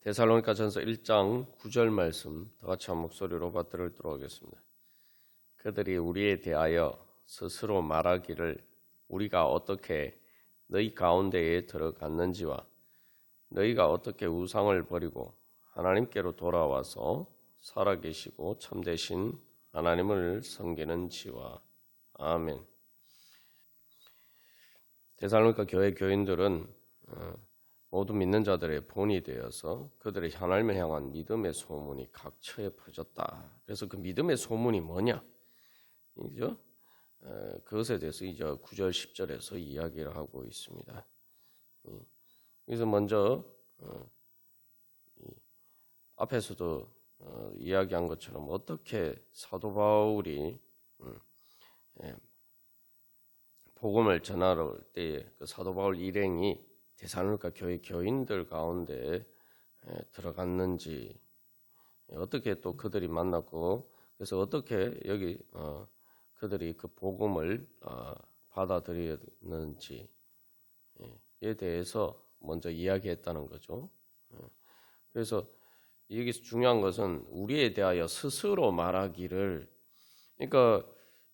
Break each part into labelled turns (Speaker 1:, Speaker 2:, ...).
Speaker 1: 데살로니가전서 1장 9절 말씀 다 같이 한 목소리로 받들도록 하겠습니다. 그들이 우리에 대하여 스스로 말하기를 우리가 어떻게 너희 가운데에 들어갔는지와 너희가 어떻게 우상을 버리고 하나님께로 돌아와서 살아계시고 참되신 하나님을 섬기는지와. 아멘. 데살로니가 교회 교인들은 모두 믿는 자들의 본이 되어서 그들의 하나님을 향한 믿음의 소문이 각처에 퍼졌다. 그래서 그 믿음의 소문이 뭐냐? 이죠? 그것에 대해서 이제 9절 10절에서 이야기를 하고 있습니다. 그래서 먼저 앞에서도 이야기한 것처럼 어떻게 사도 바울이 복음을 전하러 올 때에 그 사도 바울 일행이 데살로니가 교회 교인들 가운데 들어갔는지, 어떻게 또 그들이 만났고, 그래서 어떻게 여기 그들이 그 복음을 받아들였는지에 대해서 먼저 이야기했다는 거죠. 그래서 여기서 중요한 것은 우리에 대하여 스스로 말하기를, 그러니까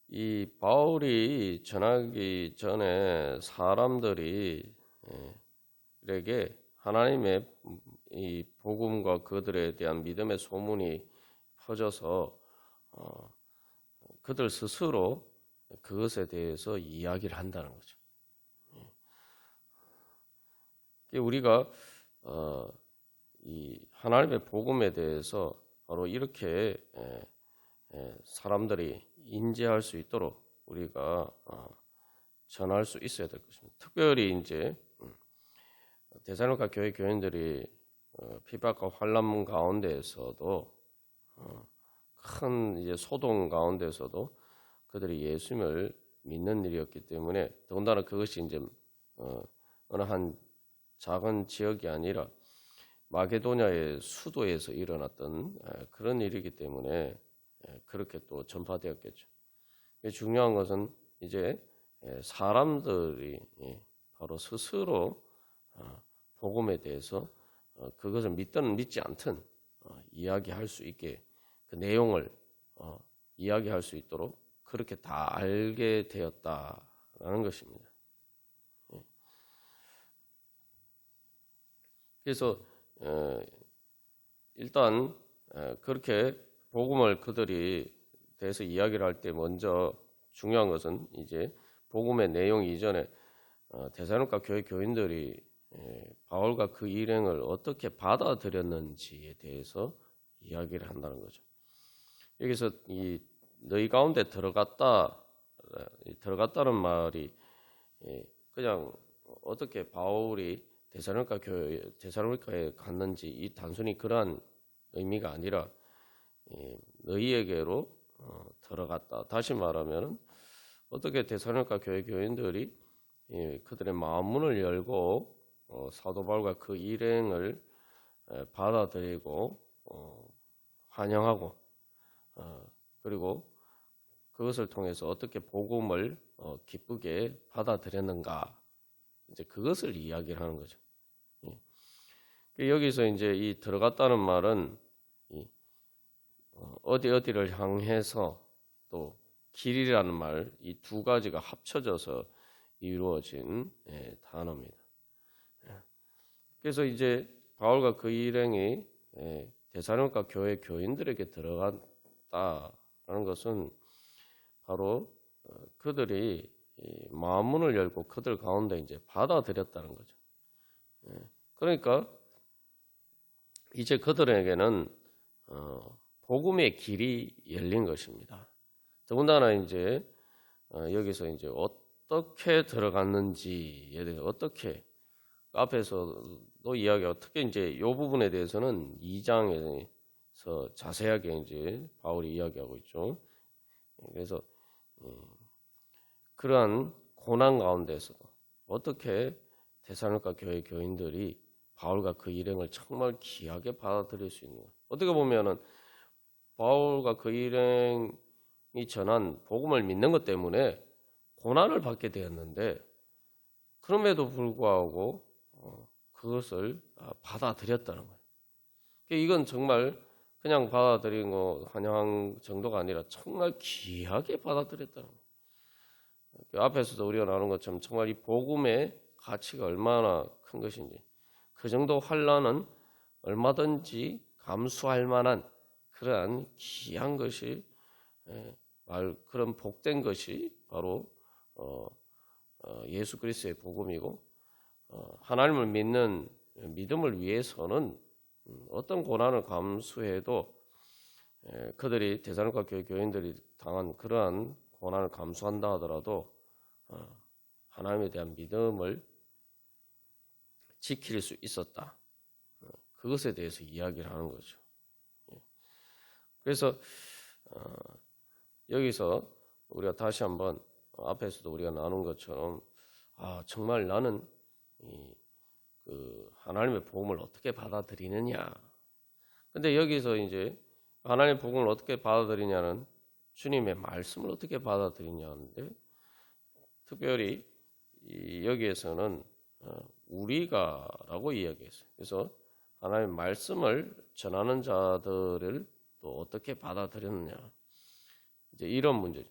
Speaker 1: 이 바울이 전하기 전에 사람들이 에게 하나님의 이 복음과 그들에 대한 믿음의 소문이 퍼져서 그들 스스로 그것에 대해서 이야기를 한다는 거죠. 우리가 이 하나님의 복음에 대해서 바로 이렇게 사람들이 인지할 수 있도록 우리가 전할 수 있어야 될 것입니다. 특별히 이제 데살로니가 교회 교인들이 핍박과 환난 가운데에서도 큰 이제 소동 가운데서도 그들이 예수님을 믿는 일이었기 때문에, 더군다나 그것이 이제 어느 한 작은 지역이 아니라 마게도냐의 수도에서 일어났던 그런 일이기 때문에 그렇게 또 전파되었겠죠. 중요한 것은 이제 사람들이 바로 스스로 복음에 대해서 그것을 믿든 믿지 않든 이야기할 수 있게, 그 내용을 이야기할 수 있도록 그렇게 다 알게 되었다라는 것입니다. 그래서 일단 그렇게 복음을 그들이 대해서 이야기를 할 때 먼저 중요한 것은 이제 복음의 내용 이전에 데살로니가 교회 교인들이 바울과 그 일행을 어떻게 받아들였는지에 대해서 이야기를 한다는 거죠. 여기서 이 너희 가운데 들어갔다는 말이 그냥 어떻게 바울이 데살로니가에 갔는지 이 단순히 그러한 의미가 아니라 너희에게로 들어갔다. 다시 말하면 어떻게 데살로니가 교회 교인들이 그들의 마음문을 열고 사도 바울과 그 일행을 받아들이고 환영하고 그리고 그것을 통해서 어떻게 복음을 기쁘게 받아들였는가, 이제 그것을 이야기를 하는 거죠. 여기서 이제 이 들어갔다는 말은 어디를 향해서 또 길이라는 말, 이 두 가지가 합쳐져서 이루어진 단어입니다. 그래서 이제 바울과 그 일행이 데살로니가 교회 교인들에게 들어갔다라는 것은 바로 그들이 마음문을 열고 그들 가운데 이제 받아들였다는 거죠. 그러니까 이제 그들에게는 복음의 길이 열린 것입니다. 더군다나 이제 여기서 이제 어떻게 들어갔는지에 대해서 어떻게 앞에서도 이야기하고, 특히 이제 이 부분에 대해서는 2장에서 자세하게 이제 바울이 이야기하고 있죠. 그래서 그러한 고난 가운데서도 어떻게 데살로니가 교회 교인들이 바울과 그 일행을 정말 귀하게 받아들일 수 있는, 어떻게 보면은 바울과 그 일행이 전한 복음을 믿는 것 때문에 고난을 받게 되었는데, 그럼에도 불구하고 그것을 받아들였다는 거예요. 이건 정말 그냥 받아들인 거 환영 정도가 아니라 정말 귀하게 받아들였다는 거예요. 앞에서도 우리가 나눈 것처럼 정말 이 복음의 가치가 얼마나 큰 것인지, 그 정도 환난은 얼마든지 감수할 만한 그러한 귀한 것이, 그런 복된 것이 바로 예수 그리스도의 복음이고, 하나님을 믿는 믿음을 위해서는 어떤 고난을 감수해도 그들이 데살로니가 교회 교인들이 당한 그러한 고난을 감수한다 하더라도 하나님에 대한 믿음을 지킬 수 있었다. 그것에 대해서 이야기를 하는 거죠. 그래서 여기서 우리가 다시 한번 앞에서도 우리가 나눈 것처럼 정말 나는 그 하나님의 복음을 어떻게 받아들이느냐. 근데 여기서 이제 하나님의 복음을 어떻게 받아들이냐는 주님의 말씀을 어떻게 받아들이냐는데, 특별히 여기에서는 우리가라고 이야기했어요. 그래서 하나님의 말씀을 전하는 자들을 또 어떻게 받아들였느냐, 이제 이런 문제죠.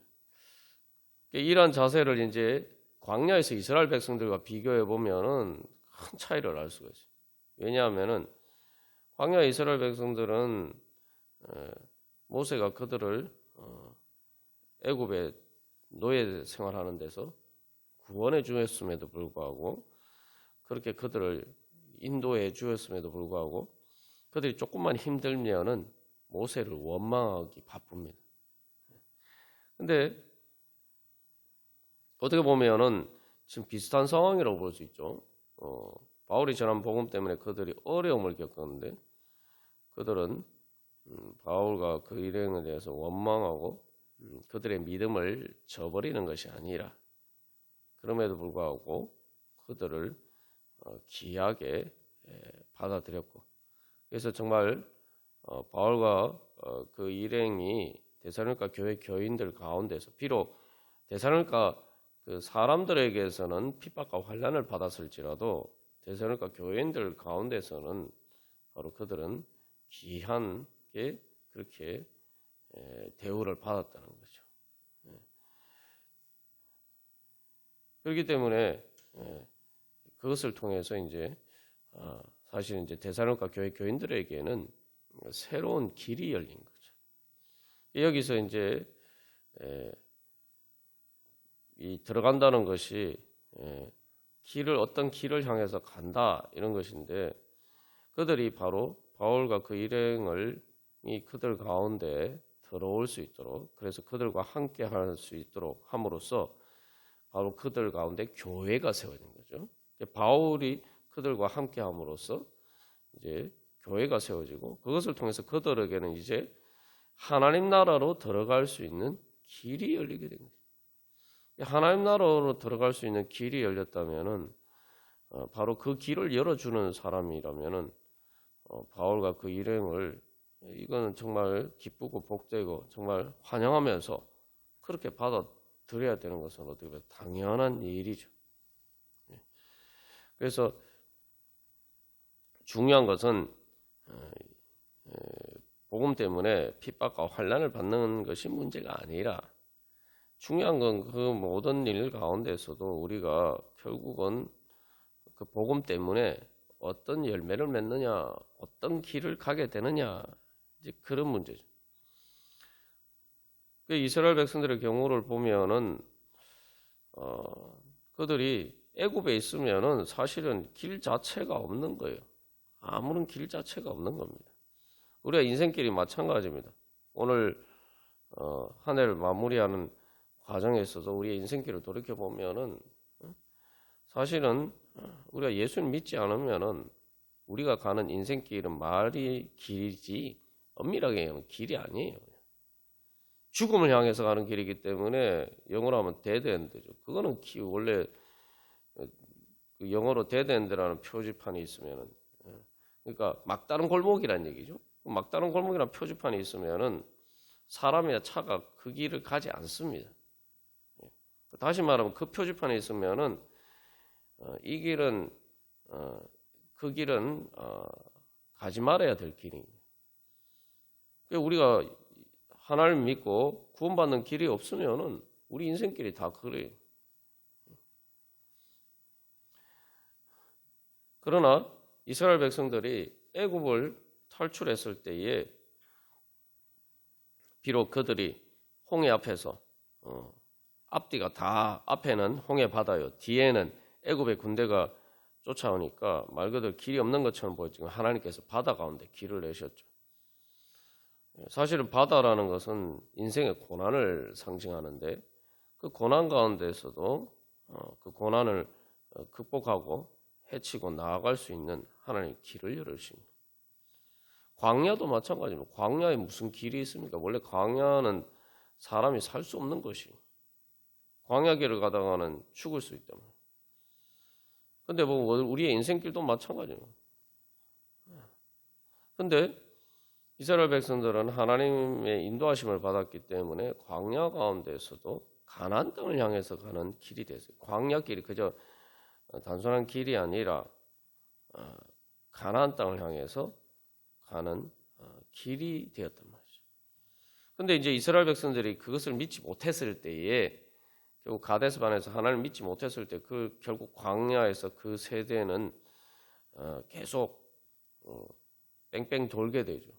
Speaker 1: 이러한 자세를 이제 광야에서 이스라엘 백성들과 비교해 보면은 큰 차이를 알 수가 있어요. 왜냐하면은 광야 이스라엘 백성들은 모세가 그들을 애굽에 노예 생활하는 데서 구원해 주었음에도 불구하고, 그렇게 그들을 인도해 주었음에도 불구하고 그들이 조금만 힘들면은 모세를 원망하기 바쁩니다. 근데 어떻게 보면은 지금 비슷한 상황이라고 볼 수 있죠. 바울이 전한 복음 때문에 그들이 어려움을 겪었는데, 그들은 바울과 그 일행에 대해서 원망하고 그들의 믿음을 저버리는 것이 아니라, 그럼에도 불구하고 그들을 귀하게 받아들였고, 그래서 정말 바울과 그 일행이 데살로니가 교회 교인들 가운데서, 비록 데살로니가 그 사람들에게서는 핍박과 환난을 받았을지라도 데살로니가 교인들 가운데서는 바로 그들은 귀하게 그렇게 대우를 받았다는 거죠. 그렇기 때문에 그것을 통해서 이제 사실 이제 데살로니가 교회 교인들에게는 새로운 길이 열린 거죠. 여기서 이제 이 들어간다는 것이 어떤 길을 향해서 간다 이런 것인데, 그들이 바로 바울과 그 일행을 그들 가운데 들어올 수 있도록, 그래서 그들과 함께 할 수 있도록 함으로써 바로 그들 가운데 교회가 세워진 거죠. 바울이 그들과 함께 함으로써 이제 교회가 세워지고, 그것을 통해서 그들에게는 이제 하나님 나라로 들어갈 수 있는 길이 열리게 된 거죠. 하나님 나라로 들어갈 수 있는 길이 열렸다면은 바로 그 길을 열어주는 사람이라면은 바울과 그 일행을, 이거는 정말 기쁘고 복되고 정말 환영하면서 그렇게 받아들여야 되는 것은 어떻게 보면 당연한 일이죠. 그래서 중요한 것은 복음 때문에 핍박과 환난을 받는 것이 문제가 아니라, 중요한 건 그 모든 일 가운데서도 우리가 결국은 그 복음 때문에 어떤 열매를 맺느냐, 어떤 길을 가게 되느냐, 이제 그런 문제죠. 이스라엘 백성들의 경우를 보면은 그들이 애굽에 있으면은 사실은 길 자체가 없는 거예요. 아무런 길 자체가 없는 겁니다. 우리가 인생길이 마찬가지입니다. 오늘 한 해를 마무리하는 과정에 있어서 우리의 인생길을 돌이켜 보면은 사실은 우리가 예수를 믿지 않으면은 우리가 가는 인생길은 말이 길이지 엄밀하게 얘기하면 길이 아니에요. 죽음을 향해서 가는 길이기 때문에 영어로 하면 데드엔드죠. 그거는 원래 영어로 데드엔드라는 표지판이 있으면은, 그러니까 막다른 골목이란 얘기죠. 막다른 골목이라는 표지판이 있으면은 사람이나 차가 그 길을 가지 않습니다. 다시 말하면 그 표지판에 있으면은 이 길은 그 길은 가지 말아야 될 길입니다. 우리가 하나님 믿고 구원받는 길이 없으면은 우리 인생길이 다 그래요. 그러나 이스라엘 백성들이 애굽을 탈출했을 때에 비록 그들이 홍해 앞에서 앞뒤가 다 앞에는 홍해 바다요, 뒤에는 애굽의 군대가 쫓아오니까 말 그대로 길이 없는 것처럼 보였지만 하나님께서 바다 가운데 길을 내셨죠. 사실은 바다라는 것은 인생의 고난을 상징하는데 그 고난 가운데서도 그 고난을 극복하고 헤치고 나아갈 수 있는 하나님의 길을 열으십니다. 광야도 마찬가지입니다. 광야에 무슨 길이 있습니까? 원래 광야는 사람이 살 수 없는 것이, 광야 길을 가다가는 죽을 수 있단 말이에요. 근데 뭐 우리의 인생길도 마찬가지예요. 근데 이스라엘 백성들은 하나님의 인도하심을 받았기 때문에 광야 가운데서도 가나안 땅을 향해서 가는 길이 됐어요. 광야 길이 그저 단순한 길이 아니라 가나안 땅을 향해서 가는 길이 되었단 말이죠. 근데 이제 이스라엘 백성들이 그것을 믿지 못했을 때에, 결국 가데스 반에서 하나님을 믿지 못했을 때 그 결국 광야에서 그 세대는 계속 뺑뺑 돌게 되죠.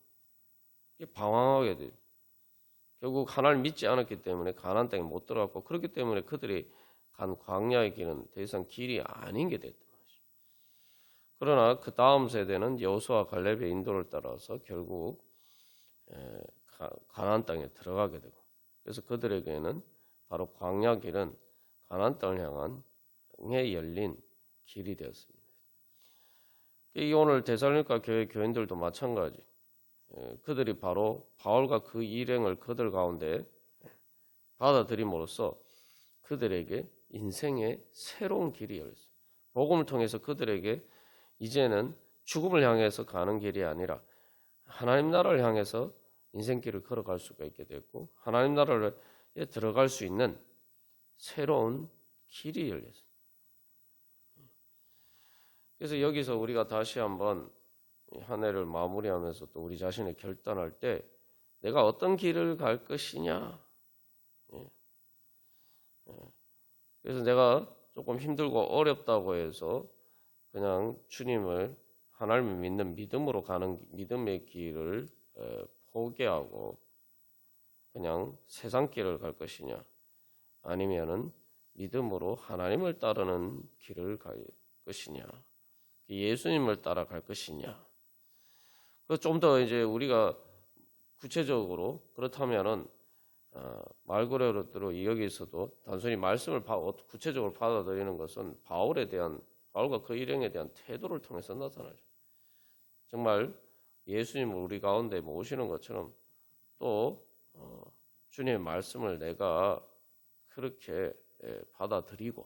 Speaker 1: 방황하게 돼요. 결국 하나님을 믿지 않았기 때문에 가나안 땅에 못 들어갔고, 그렇기 때문에 그들이 간 광야의 길은 더 이상 길이 아닌 게 됐단 말이죠. 그러나 그 다음 세대는 여호수아 갈렙의 인도를 따라서 결국 가나안 땅에 들어가게 되고, 그래서 그들에게는 바로 광야 길은 가나안 땅을 향한 에 열린 길이 되었습니다. 이 오늘 데살로니가 교회 교인들도 마찬가지. 그들이 바로 바울과 그 일행을 그들 가운데 받아들임으로써 그들에게 인생의 새로운 길이 열렸어요. 복음을 통해서 그들에게 이제는 죽음을 향해서 가는 길이 아니라 하나님 나라를 향해서 인생길을 걸어갈 수가 있게 됐고, 하나님 나라에 들어갈 수 있는 새로운 길이 열렸어요. 그래서 여기서 우리가 다시 한번 한 해를 마무리하면서 또 우리 자신을 결단할 때 내가 어떤 길을 갈 것이냐. 그래서 내가 조금 힘들고 어렵다고 해서 그냥 주님을, 하나님을 믿는 믿음으로 가는 믿음의 길을 포기하고 그냥 세상 길을 갈 것이냐, 아니면은 믿음으로 하나님을 따르는 길을 갈 것이냐, 예수님을 따라갈 것이냐. 좀 더 이제 우리가 구체적으로 그렇다면은 말 그대로 여기서도 단순히 말씀을 구체적으로 받아들이는 것은 바울과 그 일행에 대한 태도를 통해서 나타나죠. 정말 예수님을 우리 가운데 모시는 것처럼 또 주님의 말씀을 내가 그렇게 받아들이고,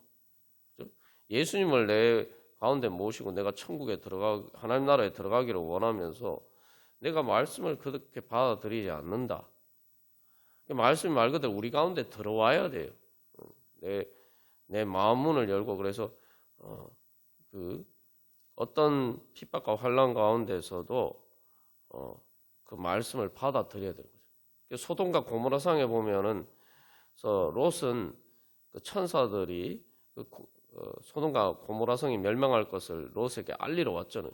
Speaker 1: 예수님을 내 가운데 모시고 내가 천국에 하나님 나라에 들어가기를 원하면서 내가 말씀을 그렇게 받아들이지 않는다. 말씀이 말 그대로 우리 가운데 들어와야 돼요. 내 마음 문을 열고, 그래서 어떤 핍박과 환난 가운데서도 그 말씀을 받아들여야 되는 거죠. 소돔과 고모라상에 보면은 롯은 그 천사들이 소돔과 고모라성이 멸망할 것을 롯에게 알리러 왔잖아요.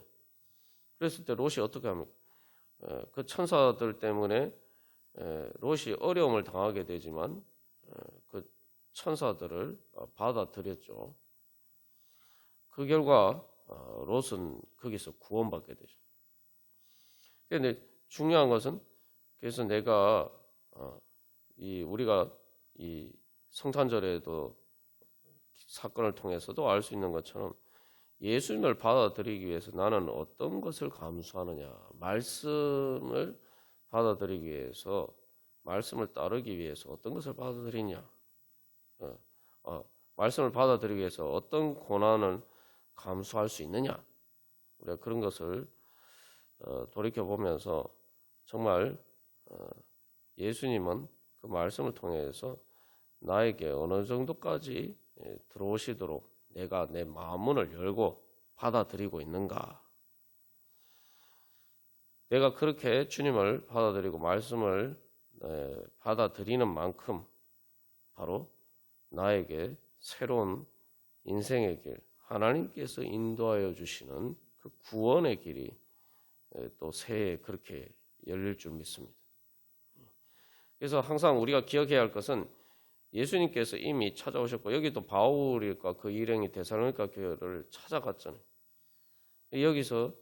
Speaker 1: 그랬을 때 롯이 어떻게 합니까? 그 천사들 때문에 롯이 어려움을 당하게 되지만 그 천사들을 받아들였죠. 그 결과 롯은 거기서 구원받게 되죠. 그런데 중요한 것은, 그래서 내가 우리가 이 성탄절에도 사건을 통해서도 알 수 있는 것처럼 예수님을 받아들이기 위해서 나는 어떤 것을 감수하느냐, 말씀을 받아들이기 위해서, 말씀을 따르기 위해서 어떤 것을 받아들이냐, 말씀을 받아들이기 위해서 어떤 고난을 감수할 수 있느냐, 우리가 그런 것을 돌이켜보면서 정말 예수님은 그 말씀을 통해서 나에게 어느 정도까지 들어오시도록 내가 내 마음 문을 열고 받아들이고 있는가. 내가 그렇게 주님을 받아들이고 말씀을 받아들이는 만큼 바로 나에게 새로운 인생의 길, 하나님께서 인도하여 주시는 그 구원의 길이 또 새해 그렇게 열릴 줄 믿습니다. 그래서 항상 우리가 기억해야 할 것은 예수님께서 이미 찾아오셨고, 여기 또 바울과 그 일행이 데살로니가 교회를 찾아갔잖아요. 여기서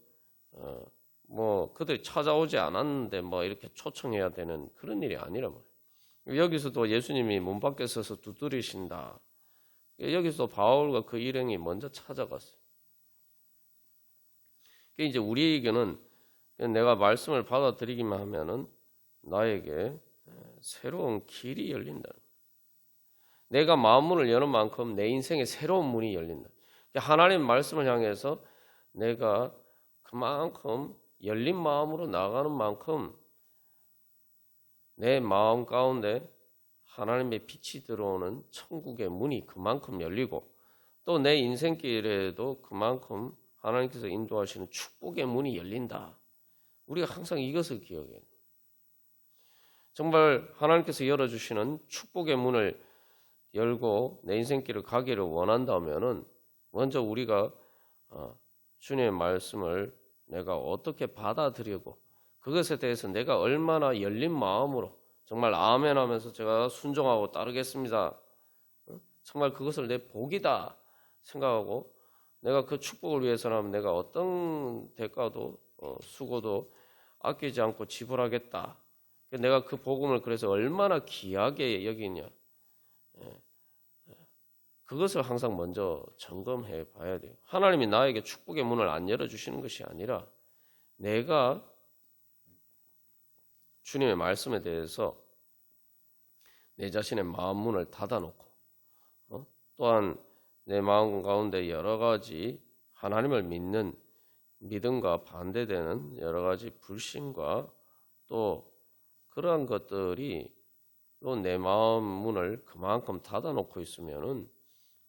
Speaker 1: 뭐 그들이 찾아오지 않았는데 뭐 이렇게 초청해야 되는 그런 일이 아니란 말이에요. 여기서도 예수님이 문 밖에 서서 두드리신다. 여기서 바울과 그 일행이 먼저 찾아갔어요. 이제 우리에게는 내가 말씀을 받아들이기만 하면은 나에게 새로운 길이 열린다. 내가 마음문을 여는 만큼 내 인생에 새로운 문이 열린다. 하나님 말씀을 향해서 내가 그만큼 열린 마음으로 나가는 만큼 내 마음 가운데 하나님의 빛이 들어오는 천국의 문이 그만큼 열리고, 또 내 인생길에도 그만큼 하나님께서 인도하시는 축복의 문이 열린다. 우리가 항상 이것을 기억해야 합니다. 정말 하나님께서 열어주시는 축복의 문을 열고 내 인생길을 가기를 원한다면은 먼저 우리가 주님의 말씀을 내가 어떻게 받아들이고, 그것에 대해서 내가 얼마나 열린 마음으로 정말 아멘 하면서 제가 순종하고 따르겠습니다, 정말 그것을 내 복이다 생각하고 내가 그 축복을 위해서라면 내가 어떤 대가도 수고도 아끼지 않고 지불하겠다. 내가 그 복음을 그래서 얼마나 귀하게 여기냐, 그것을 항상 먼저 점검해 봐야 돼요. 하나님이 나에게 축복의 문을 안 열어주시는 것이 아니라 내가 주님의 말씀에 대해서 내 자신의 마음 문을 닫아놓고 또한 내 마음 가운데 여러 가지 하나님을 믿는 믿음과 반대되는 여러 가지 불신과 또 그러한 것들이 또 내 마음 문을 그만큼 닫아놓고 있으면은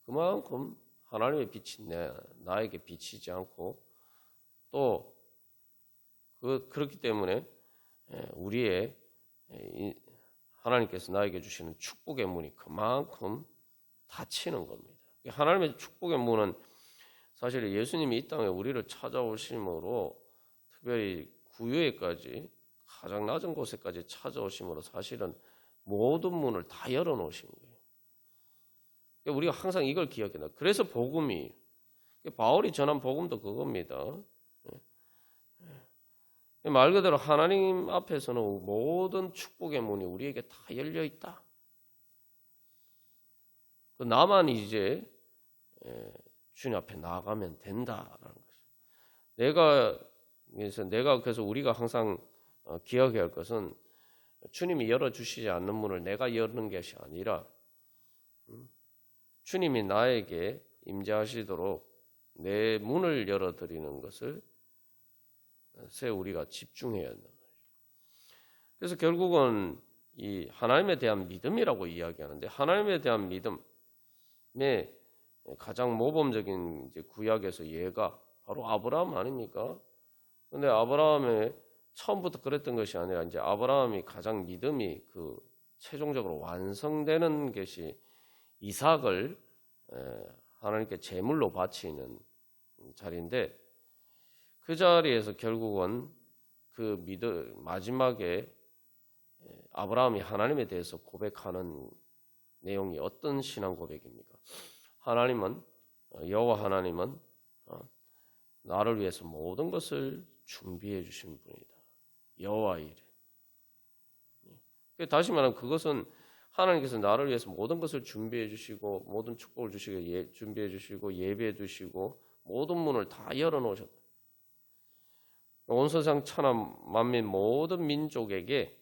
Speaker 1: 그만큼 하나님의 빛이 나에게 비치지 않고, 또 그렇기 때문에 우리의 하나님께서 나에게 주시는 축복의 문이 그만큼 닫히는 겁니다. 하나님의 축복의 문은 사실 예수님이 이 땅에 우리를 찾아오심으로, 특별히 구유에까지 가장 낮은 곳에까지 찾아오심으로 사실은 모든 문을 다 열어놓으신 거예요. 우리가 항상 이걸 기억해야 돼요. 그래서 복음이, 바울이 전한 복음도 그겁니다. 말 그대로 하나님 앞에서는 모든 축복의 문이 우리에게 다 열려 있다. 나만 이제 주님 앞에 나아가면 된다라는 거죠. 그래서 우리가 항상 기억해야 할 것은 주님이 열어주시지 않는 문을 내가 여는 것이 아니라 주님이 나에게 임재하시도록 내 문을 열어드리는 것을 우리가 집중해야 한다. 그래서 결국은 이 하나님에 대한 믿음이라고 이야기하는데, 하나님에 대한 믿음의 가장 모범적인 이제 구약에서 예가 바로 아브라함 아닙니까? 근데 아브라함의 처음부터 그랬던 것이 아니라 이제 아브라함이 가장 믿음이 최종적으로 완성되는 것이 이삭을 하나님께 제물로 바치는 자리인데, 그 자리에서 결국은 그 마지막에 아브라함이 하나님에 대해서 고백하는 내용이 어떤 신앙 고백입니까? 여호와 하나님은 나를 위해서 모든 것을 준비해 주신 분이다. 여호와 이레. 다시 말하면 그것은 하나님께서 나를 위해서 모든 것을 준비해 주시고, 모든 축복을 주시고, 준비해 주시고, 예배해 주시고, 모든 문을 다 열어놓으셨다. 온 세상 천하 만민 모든 민족에게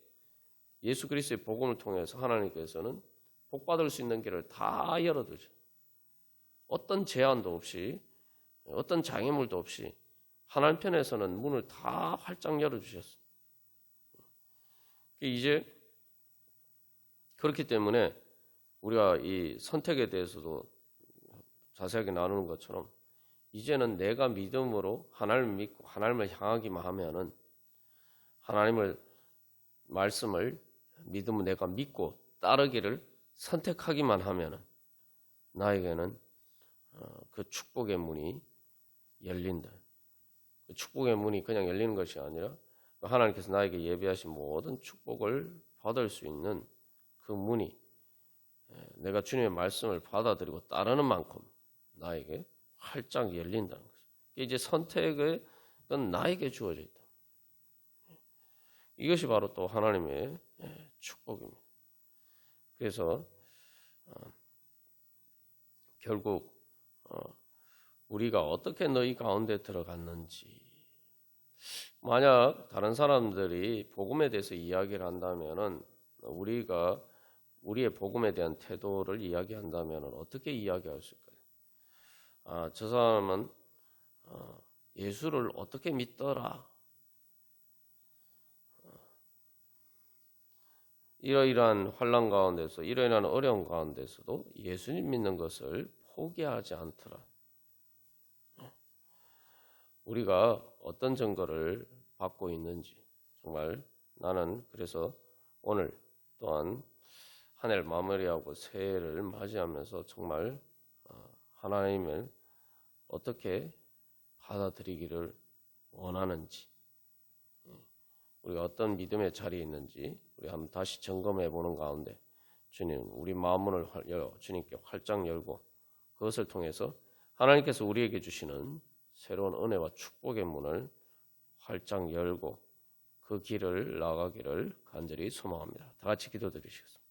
Speaker 1: 예수 그리스도의 복음을 통해서 하나님께서는 복받을 수 있는 길을 다 열어두죠. 어떤 제한도 없이, 어떤 장애물도 없이 하나님 편에서는 문을 다 활짝 열어주셨어요. 이제 그렇기 때문에 우리가 이 선택에 대해서도 자세하게 나누는 것처럼 이제는 내가 믿음으로 하나님을 믿고 하나님을 향하기만 하면은 하나님을 말씀을 믿으면 내가 믿고 따르기를 선택하기만 하면은 나에게는 그 축복의 문이 열린다. 그 축복의 문이 그냥 열리는 것이 아니라 하나님께서 나에게 예비하신 모든 축복을 받을 수 있는 그 문이 내가 주님의 말씀을 받아들이고 따르는 만큼 나에게 활짝 열린다는 거죠. 이제 선택은 나에게 주어져 있다. 이것이 바로 또 하나님의 축복입니다. 그래서 결국 우리가 어떻게 너희 가운데 들어갔는지, 만약 다른 사람들이 복음에 대해서 이야기를 한다면은 우리가 우리의 복음에 대한 태도를 이야기한다면은 어떻게 이야기할 수 있을까요? 저 사람은 예수를 어떻게 믿더라. 이러이러한 환난 가운데서, 이러이러한 어려움 가운데서도 예수님 믿는 것을 포기하지 않더라. 우리가 어떤 증거를 받고 있는지, 정말 나는 그래서 오늘 또한 한 해를 마무리하고 새해를 맞이하면서 정말 하나님을 어떻게 받아들이기를 원하는지, 우리가 어떤 믿음의 자리에 있는지 우리 한번 다시 점검해 보는 가운데 주님, 우리 마음문을 주님께 활짝 열고 그것을 통해서 하나님께서 우리에게 주시는 새로운 은혜와 축복의 문을 활짝 열고 그 길을 나가기를 간절히 소망합니다. 다 같이 기도드리시겠습니다.